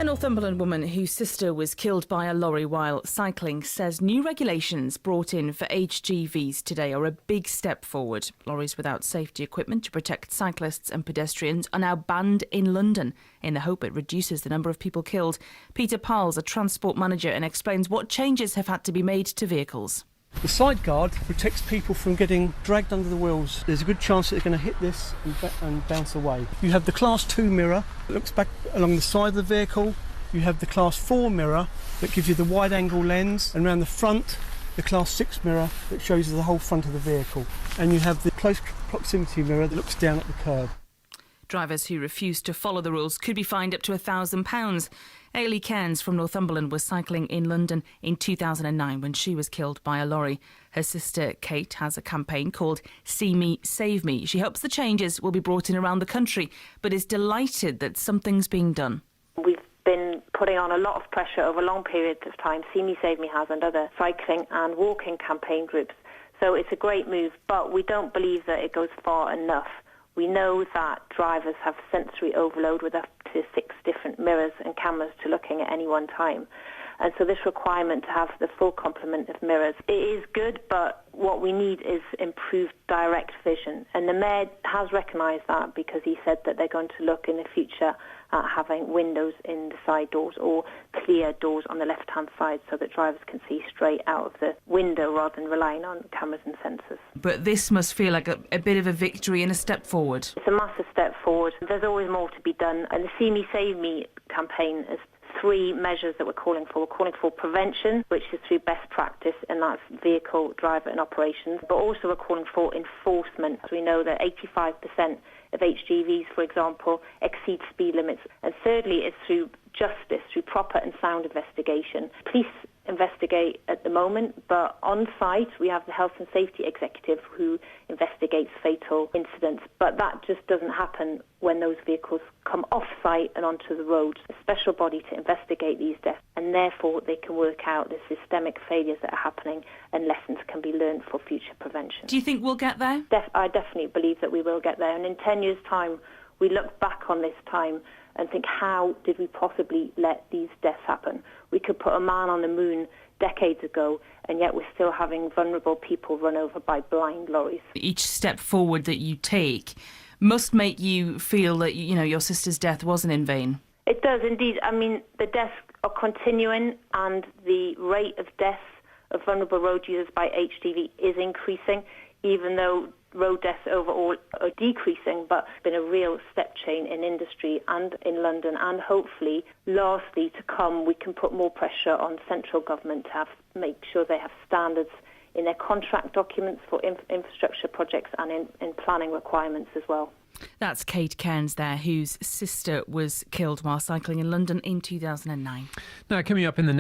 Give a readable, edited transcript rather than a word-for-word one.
A Northumberland woman whose sister was killed by a lorry while cycling says new regulations brought in for HGVs today are a big step forward. Lorries without safety equipment to protect cyclists and pedestrians are now banned in London in the hope it reduces the number of people killed. Peter Parles, a transport manager, and explains what changes have had to be made to vehicles. The side guard protects people from getting dragged under the wheels. There's a good chance that they're going to hit this and bounce away. You have the Class 2 mirror that looks back along the side of the vehicle. You have the Class 4 mirror that gives you the wide angle lens, and around the front the Class 6 mirror that shows you the whole front of the vehicle. And you have the close proximity mirror that looks down at the curb. Drivers who refuse to follow the rules could be fined up to £1,000. Cairns from Northumberland was cycling in London in 2009 when she was killed by a lorry. Her sister Kate has a campaign called See Me, Save Me. She hopes the changes will be brought in around the country, but is delighted that something's being done. We've been putting on a lot of pressure over long periods of time. See Me, Save Me has, and other cycling and walking campaign groups. So it's a great move, but we don't believe that it goes far enough. We know that drivers have sensory overload with up to 6 different mirrors and cameras to looking at any one time. And so this requirement to have the full complement of mirrors, it is good, but what we need is improved direct vision. And the Mayor has recognised that because he said that they're going to look in the future at having windows in the side doors or clear doors on the left-hand side so that drivers can see straight out of the window rather than relying on cameras and sensors. But this must feel like a bit of a victory and a step forward. It's a massive step forward. There's always more to be done. And the See Me, Save Me campaign is 3 measures that we're calling for. We're calling for prevention, which is through best practice, and that's vehicle, driver and operations. But also we're calling for enforcement. We know that 85% of HGVs, for example, exceed speed limits. And thirdly, it's through justice, through proper and sound investigation. Police investigate at the moment, but on site we have the health and safety executive who investigates fatal incidents. But that just doesn't happen when those vehicles come off site and onto the road. A special body to investigate these deaths, and therefore they can work out the systemic failures that are happening and lessons can be learned for future prevention. Do you think we'll get there? I definitely believe that we will get there, and in 10 years' time we look back on this time and think, how did we possibly let these deaths happen? We could put a man on the moon decades ago, and yet we're still having vulnerable people run over by blind lorries. Each step forward that you take must make you feel that, you know, your sister's death wasn't in vain. It does indeed. I mean, the deaths are continuing, and the rate of deaths of vulnerable road users by HGV is increasing, even though road deaths overall are decreasing, but it's been a real step change in industry and in London. And hopefully, lastly, to come, we can put more pressure on central government to make sure they have standards in their contract documents for infrastructure projects and in planning requirements as well. That's Kate Cairns there, whose sister was killed while cycling in London in 2009. Now, coming up in the